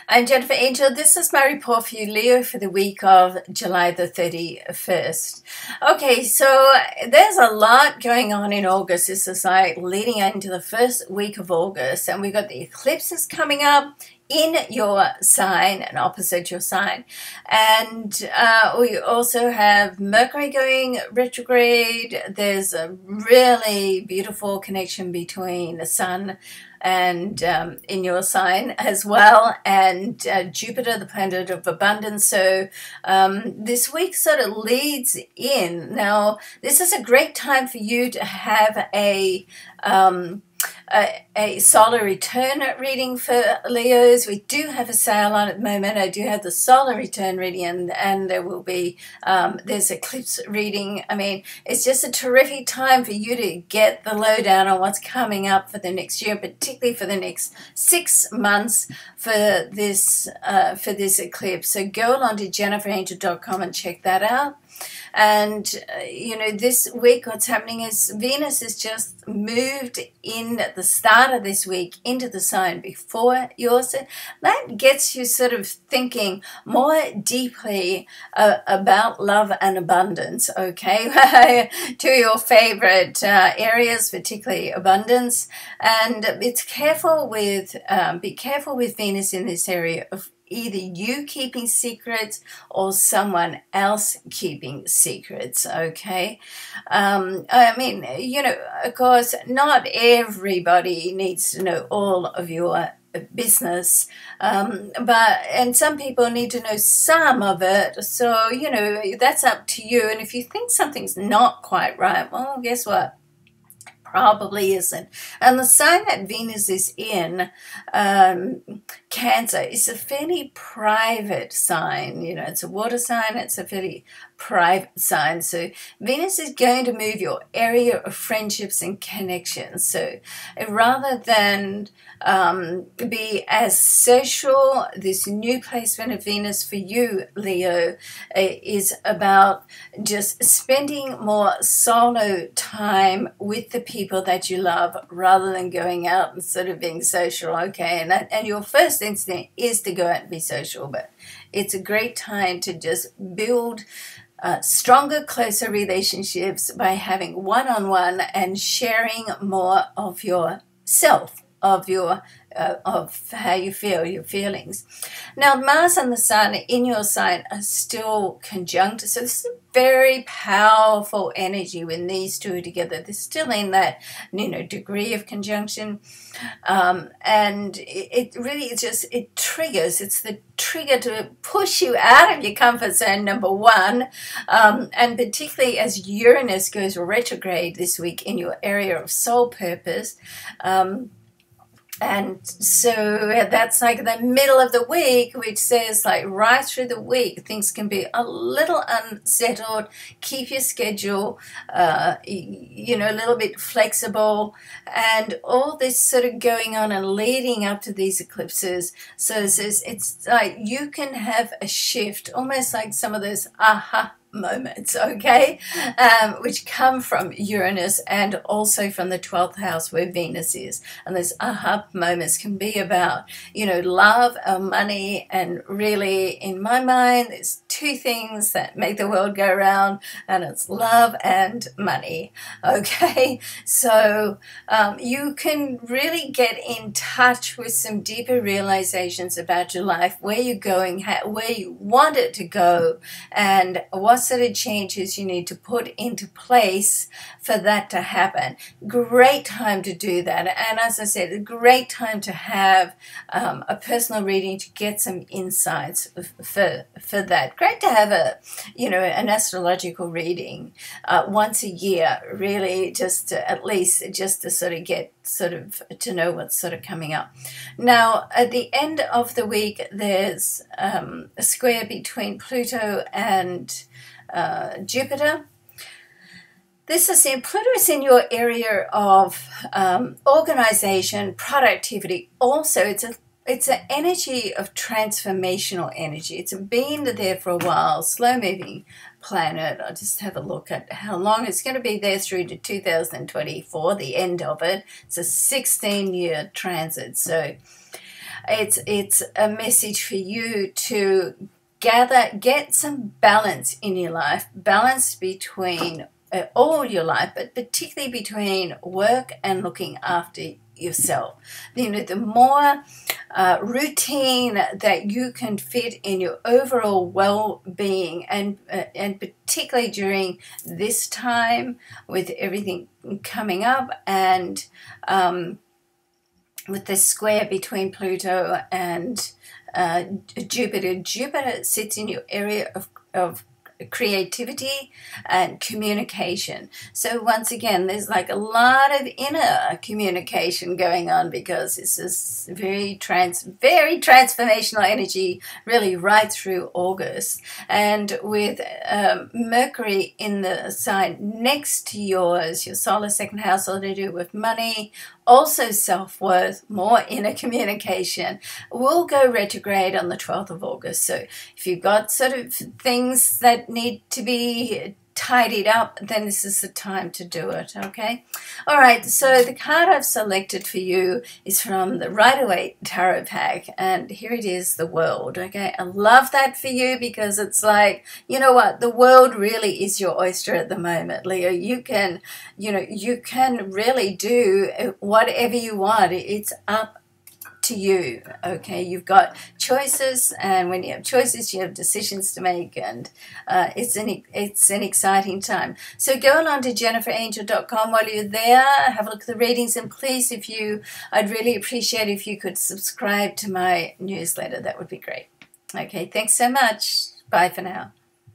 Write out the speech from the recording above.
I'm Jennifer Angel. This is my report for you, Leo, for the week of July the 31st. Okay, so there's a lot going on in August. This is like leading into the first week of August, and we've got the eclipses coming up in your sign and opposite your sign. And we also have Mercury going retrograde. There's a really beautiful connection between the sun and in your sign as well, and Jupiter, the planet of abundance. So this week sort of leads in. Now, this is a great time for you to have a solar return reading for Leos. We do have a sale on at the moment. I do have the solar return reading, and there will be there's eclipse reading. I mean, it's just a terrific time for you to get the lowdown on what's coming up for the next year, particularly for the next 6 months for this eclipse. So go along to jenniferangel.com and check that out. And this week what's happening is Venus has just moved in at the start of this week into the sign before yours. That gets you sort of thinking more deeply about love and abundance, okay? To your favorite areas, particularly abundance. And be careful with Venus in this area of either you keeping secrets or someone else keeping secrets, okay? I mean, of course, not everybody needs to know all of your business, and some people need to know some of it, so, that's up to you. And if you think something's not quite right, well, guess what? Probably isn't. And the sign that Venus is in, Cancer, is a fairly private sign. It's a water sign. It's a fairly private sign. So Venus is going to move your area of friendships and connections. So rather than be as social, this new placement of Venus for you, Leo, is about just spending more solo time with the people that you love rather than going out and sort of being social, okay? And your first instinct is to go out and be social, but it's a great time to just build stronger, closer relationships by having one-on-one and sharing more of yourself, of how you feel, your feelings. Now, Mars and the Sun in your sign are still conjunct, so this is a very powerful energy when these two are together. They're still in that, degree of conjunction, and it really it triggers. It's the trigger to push you out of your comfort zone, number one, and particularly as Uranus goes retrograde this week in your area of soul purpose. And so that's like the middle of the week, which says like right through the week, things can be a little unsettled. Keep your schedule, a little bit flexible, and all this sort of going on and leading up to these eclipses. So it's like you can have a shift, almost like some of those aha moments, okay, which come from Uranus and also from the 12th house where Venus is. And those aha moments can be about, love or money. And really, in my mind, there's two things that make the world go round, and it's love and money, okay? So you can really get in touch with some deeper realizations about your life, where you're going, where you want it to go, and what sort of changes you need to put into place for that to happen. Great time to do that. And as I said, a great time to have a personal reading to get some insights for that. Great to have an astrological reading once a year, really, at least to sort of get to know what's sort of coming up. Now, at the end of the week, there's a square between Pluto and Jupiter. This is Pluto is in your area of organization, productivity. Also, it's an energy of transformational energy. It's been there for a while, slow-moving planet. I'll just have a look at how long it's going to be there through to 2024, the end of it. It's a 16-year transit. So it's a message for you to get some balance in your life, balance between all your life, but particularly between work and looking after yourself. The more routine that you can fit in your overall well-being, and particularly during this time with everything coming up, and with the square between Pluto and Jupiter. Jupiter sits in your area of creativity and communication. So once again, there's like a lot of inner communication going on, because it's this very transformational energy really right through August. And with Mercury in the sign next to yours, your solar second house, all to do with money, also self-worth, more inner communication, will go retrograde on the 12th of August. So if you've got sort of things that need to be tidied up, then this is the time to do it, okay? All right, so the card I've selected for you is from the Rider-Waite Tarot pack, and here it is, the World, okay? I love that for you, because it's like, you know what, the world really is your oyster at the moment, Leo. You can really do whatever you want. It's up to you, okay? You've got choices, and when you have choices, you have decisions to make, and it's an exciting time. So go along to jenniferangel.com while you're there. Have a look at the readings, and please, I'd really appreciate if you could subscribe to my newsletter. That would be great. Okay, thanks so much. Bye for now.